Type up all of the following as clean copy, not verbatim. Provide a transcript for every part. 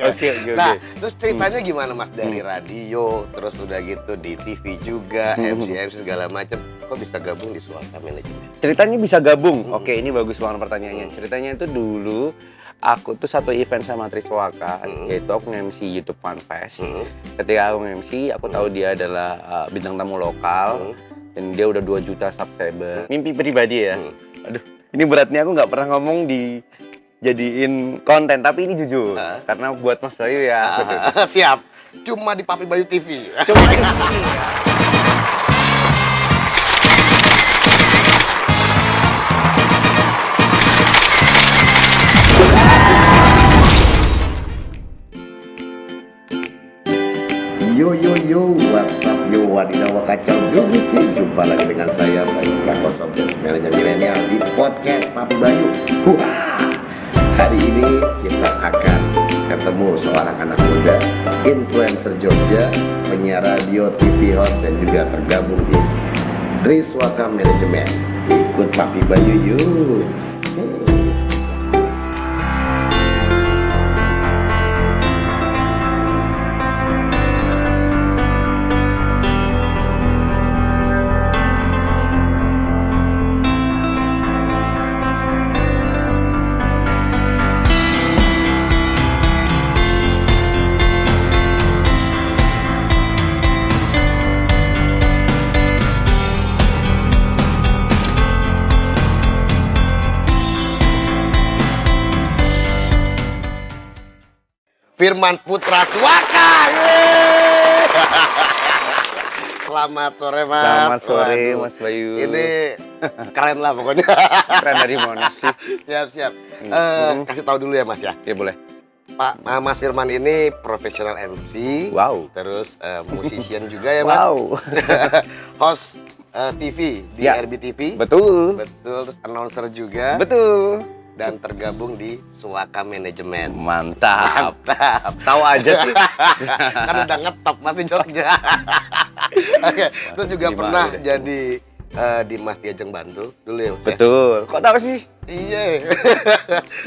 Oke. Nah, terus ceritanya gimana Mas dari radio, terus udah gitu di TV juga, MC segala macam. Kok bisa gabung di Suaka Manajemen? Ceritanya bisa gabung. Oke, ini bagus banget pertanyaannya. Ceritanya itu dulu aku tuh satu event sama Triswaka, yaitu aku nge-MC YouTube Fun Fest. Ketika aku nge-MC, aku tahu dia adalah bintang tamu lokal dan dia udah 2 juta subscriber. Mimpi pribadi ya. Aduh, ini beratnya aku nggak pernah ngomong di jadiin konten, tapi ini jujur. Karena buat Mas Bayu ya. Siap. Cuma di Papi Bayu TV. Cuma di sini ya. Yo, what's up yo, wadidaw kacau gusti. Jumpa lagi dengan saya Bayu Prakoso, manajer milenial di podcast Papi Bayu. Wah, hari ini kita akan ketemu seorang anak muda, influencer Jogja, penyiar radio, TV host, dan juga tergabung di Triswaka Manajemen. Ikut Papi Bayu yuk. Firman Putra Suaka. Selamat sore Mas. Selamat sore. Waduh, Mas Bayu. Ini keren lah pokoknya. Keren dari mana sih? Siap. Kasih tahu dulu ya Mas ya. Ya boleh. Pak Mas Firman ini profesional MC. Wow. Terus musician juga ya Mas. Wow. Host TV di Ya. RBTV. Betul. Terus announcer juga. Betul. Dan tergabung di Suaka Manajemen. Mantap. Tahu aja sih. Kan udah ngetop Mas di Jogja. Oke, terus juga pernah jadi Dimas Diajeng Bantu dulu ya Mas. Betul. Kok tahu sih? Iya.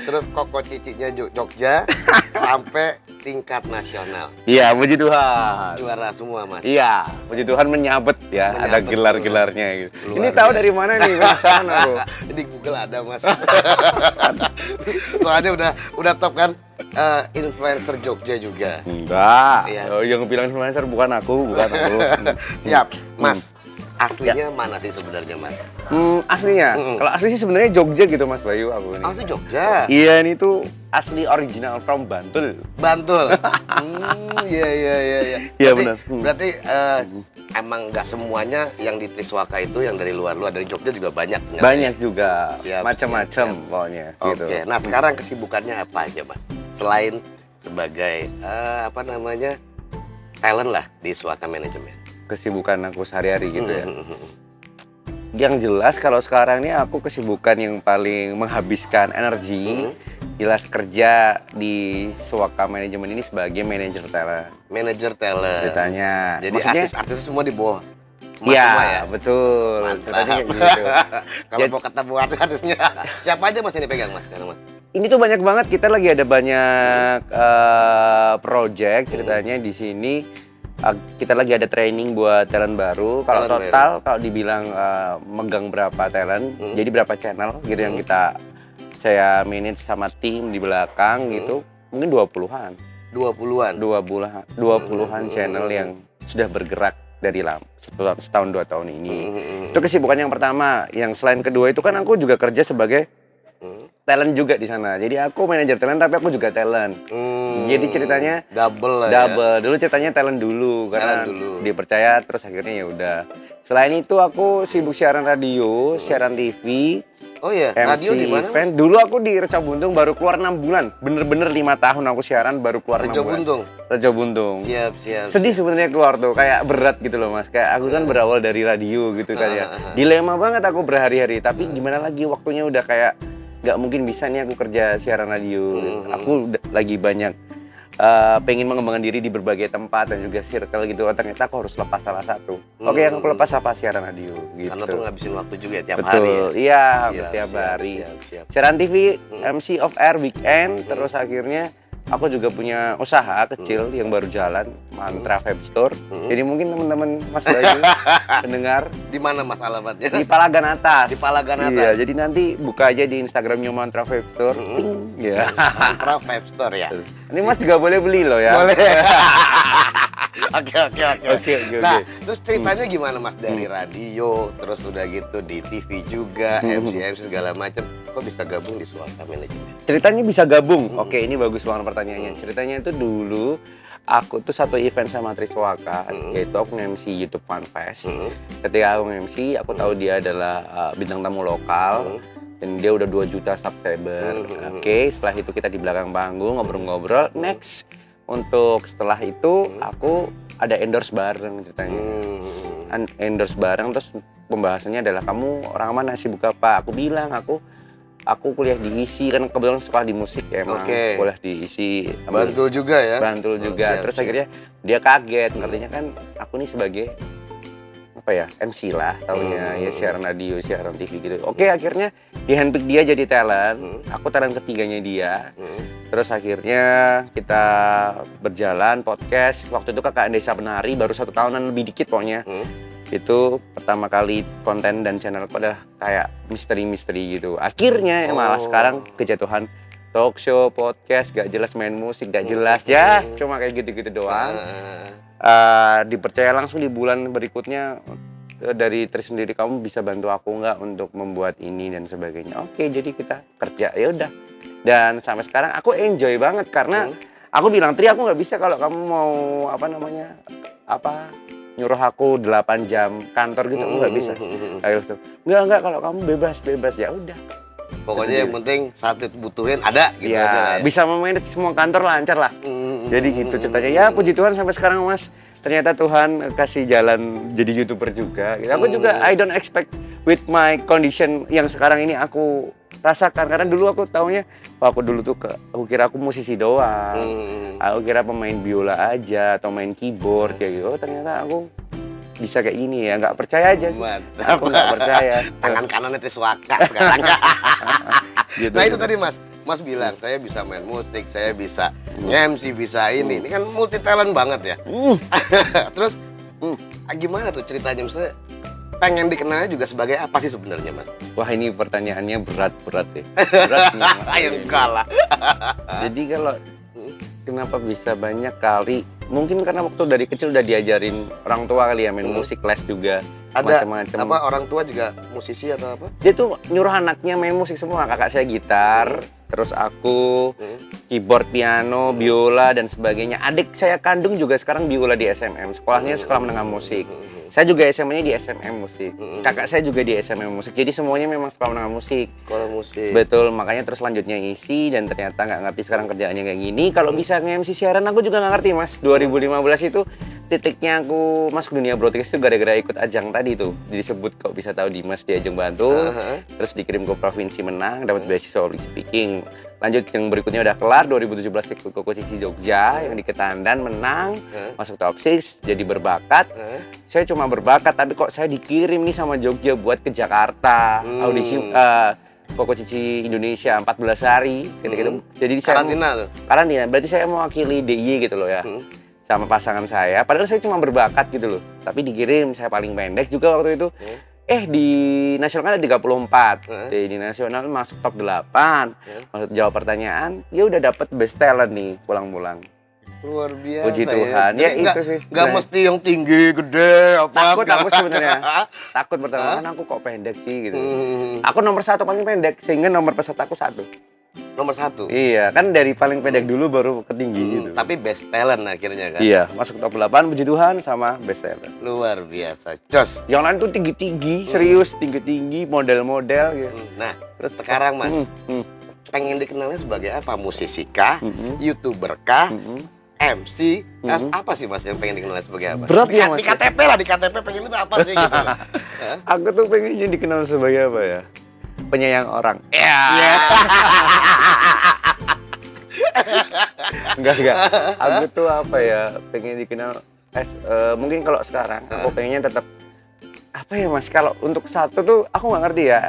Terus Koko Cicinya Jogja sampai tingkat nasional. Iya, puji Tuhan. Juara semua Mas. Iya, puji Tuhan menyabet ya, ada Menyabet gelar-gelarnya gitu. Luar Ini tahu biasa. dari mana nih penasaran aku. Di Google ada Mas. Soalnya udah top kan, influencer Jogja juga. Enggak. Iya. Oh, yang bilang influencer bukan aku. Siap, Mas. Aslinya mana sih sebenarnya Mas? Aslinya, kalau asli sih sebenarnya Jogja gitu Mas Bayu aku ini. Asli Jogja. Iya, ini tuh asli original from Bantul. Bantul. Iya. Iya, Berarti- benar. Berarti emang nggak semuanya yang di Triswaka itu yang dari luar dari Jogja juga banyak. ternyata. Banyak juga, Siap, macam-macam siap. pokoknya. Oke. Gitu. Nah sekarang kesibukannya apa aja Mas? Selain sebagai talent lah di Suaka Manajemen. Kesibukan aku sehari-hari gitu ya. Yang jelas kalau sekarang ini aku kesibukan yang paling menghabiskan energi, jelas kerja di Suaka Manajemen ini sebagai manajer talent. Manajer talent. Ceritanya. Jadi Maksudnya, artis-artis semua di bawah Mas iya, semua ya? betul. Mantap. Ceritanya kayak gitu. Kalau mau ketemu artisnya, siapa aja Mas yang dipegang Mas sekarang Mas? Ini tuh banyak banget, kita lagi ada banyak project ceritanya di sini. Kita lagi ada training buat talent baru. Kalau Talent total, kalau dibilang megang berapa talent, jadi berapa channel gitu yang saya manage sama tim di belakang gitu, mungkin 20-an. 20-an? 20-an channel yang sudah bergerak dari setahun 2 tahun ini. Itu kesibukan yang pertama. Yang selain kedua itu kan aku juga kerja sebagai talent juga di sana. Jadi aku manajer talent tapi aku juga talent. Jadi ceritanya double lah ya. double. Dulu ceritanya talent dulu karena Talent dulu. dipercaya, terus akhirnya ya udah. Selain itu aku sibuk siaran radio, siaran TV, Oh iya, MC radio di mana? event. Dulu aku di Reca Buntung baru keluar 6 bulan. Bener-bener 5 tahun aku siaran baru keluar 6 Rejo bulan. Buntung. Reca Buntung. Siap. Sedih sebenarnya keluar tuh, kayak berat gitu loh Mas. Kayak aku kan berawal dari radio gitu kan ya. Dilema banget aku berhari-hari, tapi gimana lagi waktunya udah kayak nggak mungkin bisa nih aku kerja siaran radio. Aku lagi banyak pengen mengembangkan diri di berbagai tempat dan juga circle gitu. Ternyata aku harus lepas salah satu. Oke, yang aku lepas apa siaran radio gitu. Karena tuh ngabisin waktu juga ya, tiap Betul, hari. Ya? iya, Siap, tiap siap, hari. siap. Siaran TV, MC off air weekend, terus akhirnya aku juga punya usaha kecil yang baru jalan, Mantra Vape Store. Jadi mungkin teman-teman Mas Bayu pendengar Di mana Mas alamatnya? di Palagan Atas. Di Palagan Atas. Iya, jadi nanti buka aja di Instagramnya Mantra Vape Store. Ya. Mantra Vape Store ya. Ini Mas juga boleh beli loh ya. Boleh. Oke. Oke. Nah, terus ceritanya gimana Mas dari radio, terus udah gitu di TV juga, MC segala macam. Kok bisa gabung di Suaka Manajemen? Ceritanya bisa gabung. Oke, ini bagus banget pertanyaannya. Ceritanya itu dulu aku tuh satu event sama Triswaka, yaitu aku nge-MC YouTube Fun Fest. Ketika aku nge-MC, aku tahu dia adalah bintang tamu lokal. Dan dia udah 2 juta subscriber. Oke, setelah itu kita di belakang panggung ngobrol-ngobrol. Next, untuk setelah itu aku ada endorse bareng ceritanya. Endorse bareng, terus pembahasannya adalah kamu orang mana, sibuk apa? Aku bilang aku kuliah di ISI, kan kebetulan sekolah di musik ya emang. Kuliah di ISI. Bantul juga ya? Bantul juga. Terus akhirnya dia kaget, artinya kan aku nih sebagai apa ya, MC lah taunya, ya siaran radio, siaran TV gitu. Oke, akhirnya di handpick dia jadi talent, aku talent ketiganya dia. Terus akhirnya kita berjalan podcast. Waktu itu KKN Desa Penari baru 1 tahunan lebih dikit pokoknya. Itu pertama kali konten dan channelku adalah kayak misteri-misteri gitu. Akhirnya malah sekarang kejatuhan talk show, podcast, gak jelas, main musik gak jelas ya, cuma kayak gitu-gitu doang. Dipercaya langsung di bulan berikutnya dari Tris sendiri, kamu bisa bantu aku nggak untuk membuat ini dan sebagainya. Oke, jadi kita kerja, ya udah. Dan sampai sekarang aku enjoy banget karena aku bilang, Tri, aku nggak bisa kalau kamu mau nyuruh aku 8 jam kantor gitu, aku nggak bisa. Kayak gitu. Enggak, kalau kamu bebas ya udah. Pokoknya yang penting saat dibutuhin ada gitu ya, aja lah ya. Bisa memanage semua kantor lancar lah. Jadi gitu ceritanya. Ya puji Tuhan sampai sekarang Mas, ternyata Tuhan kasih jalan jadi YouTuber juga. Aku juga I don't expect with my condition yang sekarang ini aku rasakan. Karena dulu aku taunya, aku dulu tuh aku kira aku musisi doang. Aku kira pemain biola aja atau main keyboard kayak gitu. Oh, ternyata aku bisa kayak gini ya, nggak percaya aja sih. Aku nggak percaya. Tangan kanannya Triswaka sekarang. Gitu. Nah itu tadi Mas bilang saya bisa main musik, saya bisa MC, bisa ini kan multi talent banget ya. Terus gimana tuh ceritanya, misalnya pengen dikenal juga sebagai apa sih sebenarnya Mas? Wah, ini pertanyaannya berat ya. Berat nih Mas. Ayo kalah. Jadi kalau kenapa bisa banyak kali, mungkin karena waktu dari kecil udah diajarin orang tua kali ya, main musik, les juga. Ada macam-macam. apa, orang tua juga musisi atau apa? Dia tuh nyuruh anaknya main musik semua. Kakak saya gitar, terus aku keyboard, piano, biola dan sebagainya. Adik saya kandung juga sekarang biola di SMM, sekolahnya sekolah menengah musik. Saya juga SMA-nya di SMM musik. Kakak saya juga di SMM musik. Jadi semuanya memang sekolah menengah musik. Sekolah musik. Betul, makanya terus lanjutnya isi dan ternyata nggak ngerti sekarang kerjaannya kayak gini. Kalau bisa nge-MC siaran aku juga nggak ngerti Mas. 2015 itu titiknya aku masuk dunia broadcast itu gara-gara ikut ajang tadi tuh. Disebut kok bisa tahu Dimas di ajang Bantul. Terus dikirim ke provinsi menang, dapat beasiswa public speaking. Lanjut yang berikutnya udah kelar, 2017 ikut Koko Cici Jogja yang di Ketandan, menang, masuk top 6, jadi berbakat. Saya cuma berbakat, tapi kok saya dikirim nih sama Jogja buat ke Jakarta, audisi Koko Cici Indonesia 14 hari gitu-gitu. Jadi karantina tuh? Karantina, berarti saya mewakili DIY gitu loh ya. Sama pasangan saya, padahal saya cuma berbakat gitu loh. Tapi dikirim, saya paling pendek juga waktu itu. Di nasional kan ada 34, di nasional masuk top 8, masuk jawab pertanyaan, ya udah dapet best talent nih pulang-pulang. Luar biasa. Puji Tuhan, ya itu sih. Nggak mesti yang tinggi, gede, apa. Takut sebenarnya. Takut pertama, kan aku kok pendek sih gitu. Aku nomor 1 paling pendek, sehingga nomor pesertaku 1. Nomor 1? Iya, kan dari paling pendek dulu baru ke tinggi gitu. Tapi best talent akhirnya kan? Iya, masuk top 8, puji Tuhan, sama best talent. Luar biasa, jos. Yang lain tuh tinggi-tinggi, serius, tinggi-tinggi, model-model gitu. Nah, terus sekarang Mas, pengen dikenalnya sebagai apa? Musisi kah? YouTuber kah? MC? Apa sih Mas yang pengen dikenalnya sebagai apa? Berat ya Mas? Di KTP lah, di KTP pengen itu apa sih gitu? Aku tuh pengennya dikenal sebagai apa ya? Penyayang orang. Enggak. Aku tuh apa ya? Pengen dikenal mungkin kalau sekarang aku pengennya tetap apa ya Mas? Kalau untuk satu tuh aku nggak ngerti ya.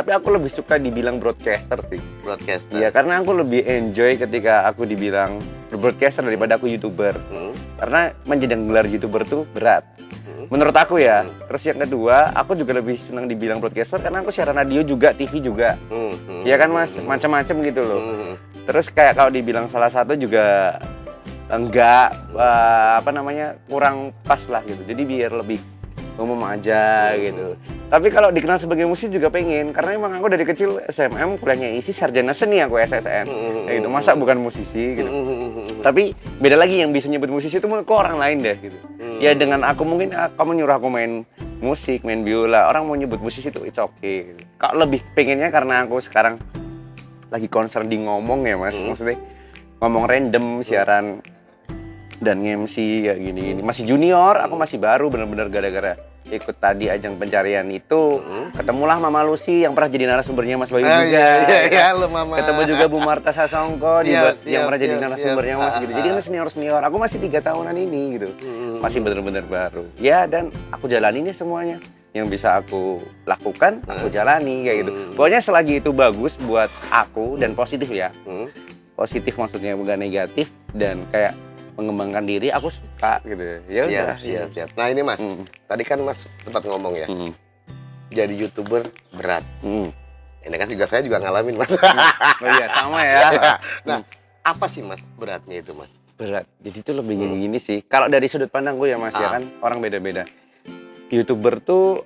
tapi aku lebih suka dibilang broadcaster sih. Broadcaster. Iya, karena aku lebih enjoy ketika aku dibilang broadcaster daripada aku YouTuber. Karena menjadi gelar YouTuber tuh berat. Menurut aku ya. Terus yang kedua, aku juga lebih senang dibilang broadcaster karena aku siaran radio juga, TV juga. Iya kan Mas, macam-macam gitu loh. Terus kayak kalau dibilang salah satu juga enggak kurang pas lah gitu. Jadi biar lebih umum aja gitu. Tapi kalau dikenal sebagai musisi juga pengen, karena emang aku dari kecil SMM kuliahnya isi sarjana seni, aku SSN. Kayak gitu. Masa bukan musisi gitu. Tapi beda lagi, yang bisa nyebut musisi itu kok orang lain deh gitu. Ya dengan aku mungkin kamu nyuruh aku main musik, main biola, orang mau nyebut musisi itu it's okay gitu. Kalau lebih pengennya karena aku sekarang lagi concern di ngomong ya Mas, maksudnya ngomong random siaran dan MC kayak gini-gini. Masih junior, aku masih baru, bener-bener gara-gara ikut tadi ajang pencarian itu ketemulah Mama Lucy yang pernah jadi narasumbernya Mas Bayu juga. Iya, lu Mama. Ketemu juga Bu Marta Sasongko yang pernah jadi narasumbernya Mas gitu. Jadi kan senior-senior, aku masih 3 tahunan ini gitu. Masih bener-bener baru. Ya dan aku jalani ini semuanya. Yang bisa aku lakukan, aku jalani kayak gitu. Pokoknya selagi itu bagus buat aku dan positif ya. Positif maksudnya bukan negatif, dan kayak mengembangkan diri, aku suka gitu. Ya udah. Siap. Nah ini Mas, tadi kan Mas sempat ngomong ya, jadi YouTuber berat. Ini kan juga saya juga ngalamin Mas. Oh iya, sama ya. Nah, apa sih Mas beratnya itu Mas? Berat. Jadi itu lebih gini sih. Kalau dari sudut pandangku ya Mas ya kan, orang beda-beda. YouTuber tuh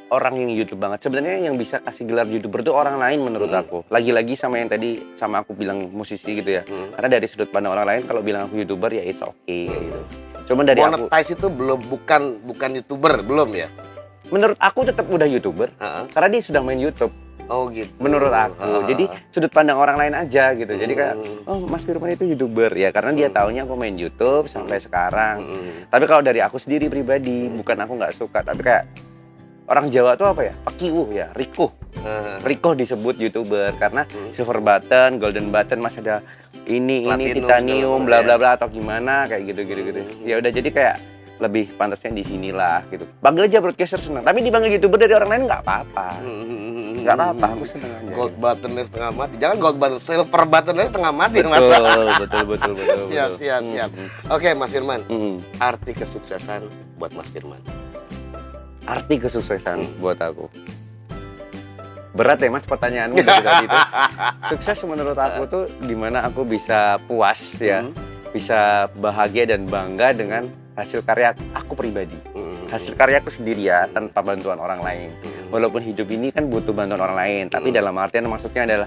orang yang YouTube banget. Sebenarnya yang bisa kasih gelar YouTuber tuh orang lain menurut aku. Lagi-lagi sama yang tadi sama aku bilang musisi gitu ya. Karena dari sudut pandang orang lain kalau bilang aku YouTuber ya it's okay kayak gitu. Cuman dari monetize itu bukan YouTuber belum ya? Menurut aku tetap udah YouTuber. Karena dia sudah main YouTube. Oh gitu. Menurut aku. Jadi sudut pandang orang lain aja gitu. Jadi kayak oh Mas Firman itu YouTuber ya karena dia taunya aku main YouTube sampai sekarang. Tapi kalau dari aku sendiri pribadi, bukan aku nggak suka, tapi kayak orang Jawa tuh apa ya? Pekiuh ya, rikuh. Rikuh disebut YouTuber karena silver button, golden button, masih ada ini titanium bla bla bla atau gimana kayak gitu. Ya udah jadi kayak lebih pantasnya di sinilah gitu. Panggil aja broadcaster senang, tapi dipanggil YouTuber dari orang lain nggak apa-apa. Nggak apa-apa, aku senang aja. Gold buttonnya setengah mati. Jangan gold button, silver buttonnya setengah mati Mas. Betul. Siap. Oke Mas Firman, arti kesuksesan buat Mas Firman. Arti kesuksesan buat aku. Berat ya Mas pertanyaanmu dari tadi itu. Sukses menurut aku tuh dimana aku bisa puas ya, bisa bahagia dan bangga dengan hasil karya aku pribadi. Hasil karyaku sendiri ya, tanpa bantuan orang lain. Walaupun hidup ini kan butuh bantuan orang lain, tapi dalam artian maksudnya adalah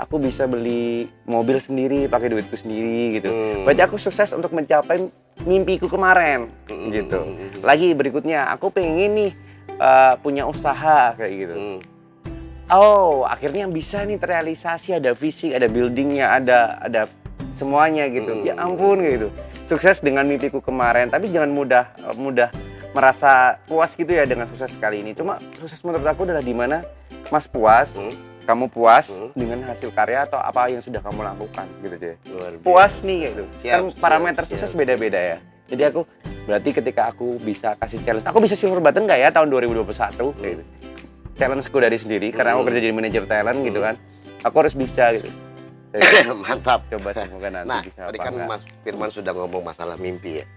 aku bisa beli mobil sendiri, pakai duitku sendiri gitu. Berarti aku sukses untuk mencapai mimpiku kemarin gitu. Lagi berikutnya, aku pengen nih punya usaha kayak gitu. Oh, akhirnya bisa nih terrealisasi, ada visi, ada buildingnya, ada semuanya gitu. Ya ampun gitu. Sukses dengan mimpiku kemarin, tapi jangan mudah merasa puas gitu ya dengan sukses kali ini. Cuma sukses menurut aku adalah dimana Mas puas, kamu puas dengan hasil karya atau apa yang sudah kamu lakukan gitu aja. Puas nih gitu. Kan parameter sukses beda-beda ya. Jadi aku berarti ketika aku bisa kasih challenge, aku bisa silver button nggak ya tahun 2021 gitu. Challenge-ku dari sendiri karena aku kerja jadi manajer talent gitu kan. Aku harus bisa gitu. Mantap. Coba semoga nanti nah, bisa. Tadi kan Mas Firman sudah ngomong masalah mimpi ya.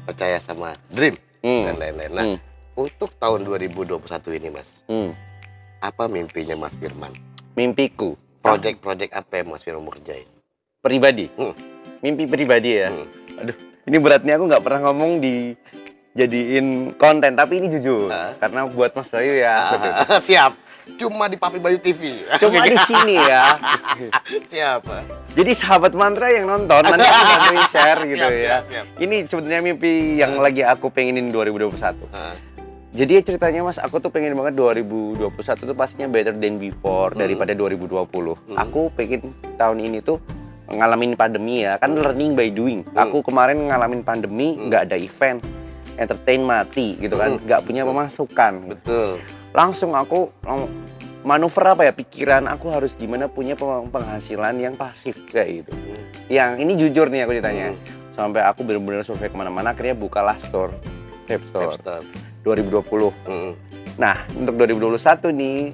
Percaya sama dream dan lain-lain. Nah, untuk tahun 2021 ini Mas, apa mimpinya Mas Firman? Mimpiku. Project apa yang Mas Firman mau kerjain? Pribadi. Mimpi pribadi ya. Aduh, ini beratnya aku nggak pernah ngomong dijadiin konten, tapi ini jujur. Karena buat Mas Bayu ya. Siap. Cuma di Papi Bayu TV. Cuma di sini ya. Siapa? Jadi sahabat mantra yang nonton nanti aku bantuin share gitu ya. Siap. Ini sebenarnya mimpi yang lagi aku pengenin 2021. Jadi ceritanya Mas, aku tuh pengen banget 2021 tuh pastinya better than before daripada 2020. Aku pengen tahun ini tuh ngalamin pandemi ya, kan learning by doing. Aku kemarin ngalamin pandemi, nggak ada event, entertain mati gitu kan, nggak punya pemasukan. Betul. Langsung aku manuver apa ya, pikiran aku harus gimana punya penghasilan yang pasif kayak gitu. Yang ini jujur nih aku ditanya, sampai aku benar-benar survei kemana-mana, akhirnya bukalah store, Vape Store. 2020. Nah, untuk 2021 nih,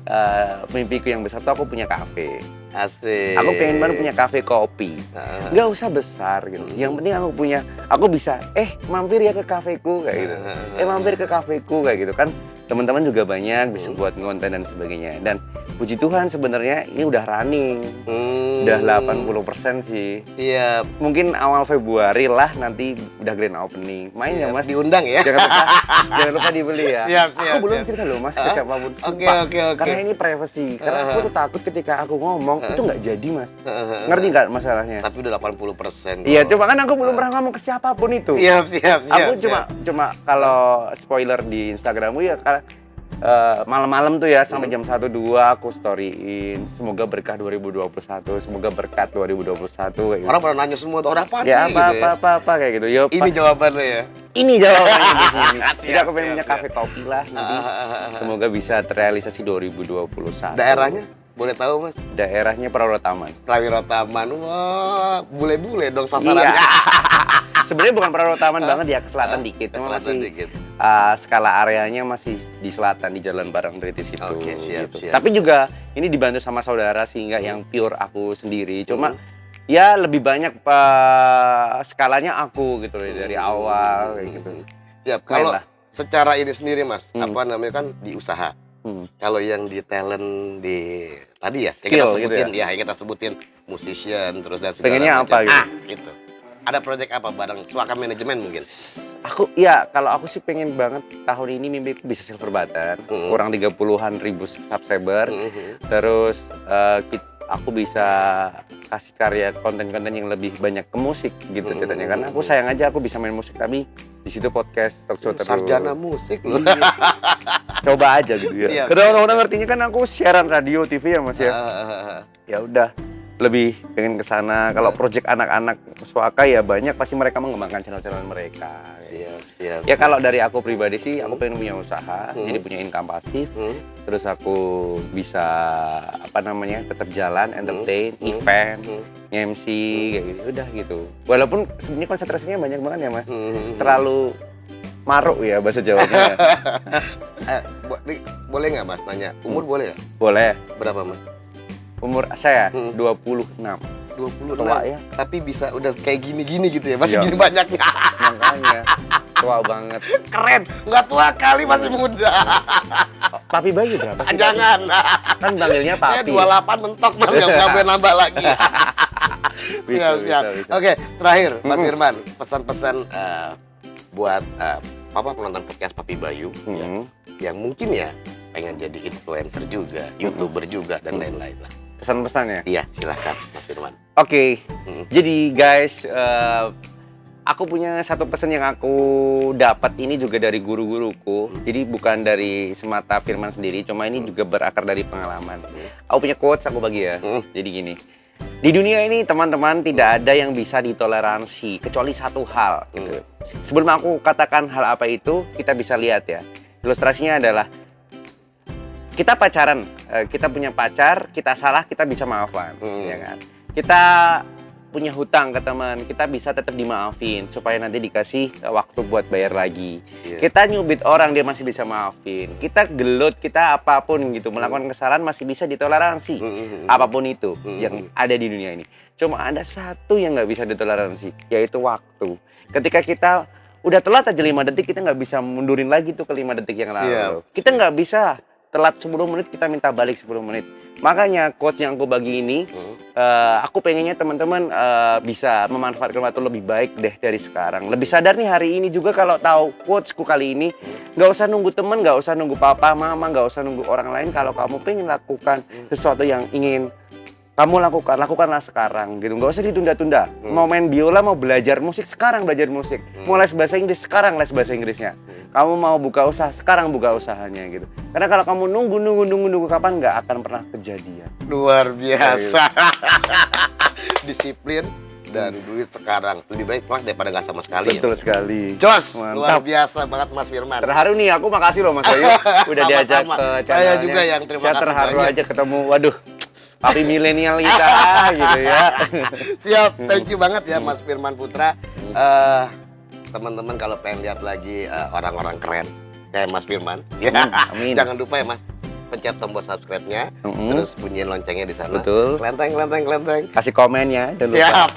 mimpiku yang besar tuh aku punya kafe. Asik. Aku pengen banget punya kafe kopi. Nggak usah besar gitu. Yang penting aku bisa, mampir ya ke kafeku kayak gitu. Mampir ke kafeku kayak gitu kan. Teman-teman juga banyak bisa buat konten dan sebagainya. Dan puji Tuhan sebenarnya ini udah running. Udah 80% sih. Siap. Mungkin awal Februari lah nanti udah grand opening. Main ya Mas. Diundang ya. Jangan lupa dibeli ya. Siap. Aku belum cerita loh Mas ke siapapun. Oke. Karena ini privacy. Karena aku tuh takut ketika aku ngomong itu nggak jadi Mas. Ngerti nggak masalahnya? Tapi udah 80%. Iya, cuma kan aku belum pernah ngomong ke siapapun itu. Siap. Aku cuma kalau spoiler di Instagrammu ya malam-malam tuh ya sampai jam 1-2 aku storyin. Semoga berkah 2021, semoga berkat 2021 kayak gitu. Orang pada nanya semua tuh orang apa ya, sih gitu ya. apa kayak gitu. Yo, ini jawabannya ya. Ini jawabannya di sini. Jadi aku pengen Siap. punya kafe kopi lah nanti. Semoga bisa terrealisasi 2021. Daerahnya boleh tahu Mas? Daerahnya Prawiro-Taman. Prawiro-Taman. Wah, bule-bule dong sasarannya. Iya. Sebenarnya bukan Prawiro-Taman banget ya, ke selatan dikit. Ke Cuma selatan masih dikit. skala areanya masih di selatan, di Jalan Parangtritis itu. Oke, siap. Tapi juga ini dibantu sama saudara sehingga yang pure aku sendiri. Cuma ya lebih banyak skalanya aku gitu dari awal kayak gitu. Siap. Main Kalau lah. secara ini sendiri Mas, apa namanya kan di usaha. Kalau yang di talent di tadi ya, yang kita Skill sebutin gitu ya, yang kita sebutin musician terus dan segala Pengennya macam. apa gitu? Gitu. Ada project apa bareng Suaka Manajemen mungkin? Kalau aku sih pengen banget tahun ini mimpiku bisa silver button, kurang 30-an ribu subscriber. Terus aku bisa kasih karya konten-konten yang lebih banyak ke musik gitu ceritanya. Karena aku sayang aja aku bisa main musik tapi di situ podcast talk show terus. Sarjana musik loh. Coba aja gitu ya. Siap. Karena orang ngertinya kan aku siaran radio TV ya Mas ya. Ya udah lebih pengen ke sana. Kalau project anak-anak Suaka ya banyak pasti mereka mengembangkan channel-channel mereka. Siap. Ya kalau dari aku pribadi sih aku pengen punya usaha, jadi punya income pasif. Terus aku bisa tetap jalan, entertain, event, MC kayak gitu. Udah gitu. Walaupun sebenarnya konsentrasinya banyak banget ya Mas. Terlalu maruk ya bahasa Jawanya. Boleh nggak Mas tanya? Umur boleh ya? Boleh. Berapa Mas? Umur saya 26. 26 Tua ya. Tapi bisa udah kayak gini-gini gitu ya, masih Iya. gini banyaknya. Makanya tua banget. Keren, nggak tua kali masih muda. Papi Bayu berapa sih? Jangan. Kan panggilnya Papi. Saya 28 mentok Mas, nggak boleh nambah lagi. Siap. bisa. Oke, terakhir Mas Firman, pesan-pesan buat penonton podcast Papi Bayu yang mungkin ya pengen jadi influencer juga, YouTuber juga dan lain-lain lah. Pesan-pesannya? Iya, silakan Mas Firman. Oke. Jadi guys, aku punya satu pesan yang aku dapat ini juga dari guru-guruku. Jadi bukan dari semata Firman sendiri, cuma ini juga berakar dari pengalaman. Aku punya quotes aku bagi ya. Jadi gini. Di dunia ini teman-teman tidak ada yang bisa ditoleransi kecuali satu hal gitu. Sebelum aku katakan hal apa itu, kita bisa lihat ya. Ilustrasinya adalah kita pacaran, kita punya pacar, kita salah, kita bisa maafkan, ya kan? Kita punya hutang ke teman, kita bisa tetap dimaafin supaya nanti dikasih waktu buat bayar lagi. Kita nyubit orang, dia masih bisa maafin. Kita gelut, kita apapun gitu, melakukan kesalahan masih bisa ditoleransi. Apapun itu yang ada di dunia ini. Cuma ada satu yang nggak bisa ditoleransi, yaitu waktu. Ketika kita udah telat aja 5 detik, kita nggak bisa mundurin lagi tuh ke 5 detik yang lalu. Kita nggak bisa telat 10 menit, kita minta balik 10 menit. Makanya quotes yang aku bagi ini, aku pengennya teman-teman bisa memanfaatkan waktu lebih baik deh dari sekarang. Lebih sadar nih hari ini juga kalau tahu quotesku kali ini, nggak usah nunggu teman, nggak usah nunggu papa, mama, nggak usah nunggu orang lain. Kalau kamu pengen lakukan sesuatu yang ingin kamu lakukanlah sekarang gitu. Nggak usah ditunda-tunda. Mau main biola, mau belajar musik, sekarang belajar musik. Mau les bahasa Inggris, sekarang les bahasa Inggrisnya. Kamu mau buka usaha, sekarang buka usahanya gitu. Karena kalau kamu nunggu kapan, nggak akan pernah kejadian. Luar biasa. Disiplin dan duit sekarang lebih baik telat daripada nggak sama sekali. Betul sekali. Jos, Mantap. luar biasa banget Mas Firman. Terharu nih, aku makasih loh Mas Bayu udah diajak Sama-sama. ke Saya channelnya. juga yang terima Saya kasih terharu banyak. aja ketemu, waduh, papi milenial kita gitu ya. Siap, thank you banget ya Mas Firman Putra. Teman-teman kalau pengen lihat lagi orang-orang keren kayak Mas Firman. Amin. Jangan lupa ya Mas, pencet tombol subscribe-nya, terus bunyiin loncengnya di sana. Betul. Kelenteng. Kasih komennya, jangan lupa. Siap.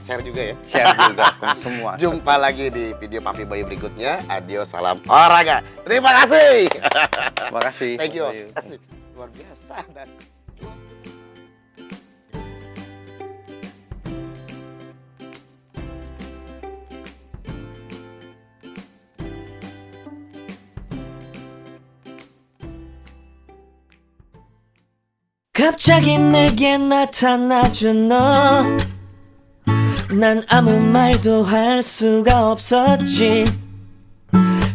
Share juga ya. Share juga semua. Jumpa lagi di video Papi Bayu berikutnya. Adios, salam olahraga. Terima kasih. Terima kasih. Thank you. Bayu. Asik. Luar biasa. 갑자기 내게 나타나준 너, 난 아무 말도 할 수가 없었지.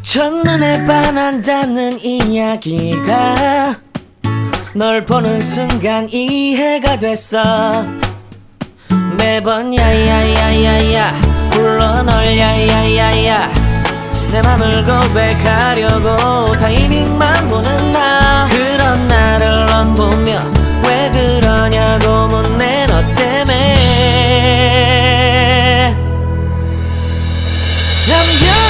첫눈에 반한다는 이야기가 널 보는 순간 이해가 됐어. 매번 야야야야야 불러 널 야야야야, 내 맘을 고백하려고 타이밍만 보는 나. 그런 나를 넌 보며 왜 그러냐고 묻네. 너 때문에 I'm yours.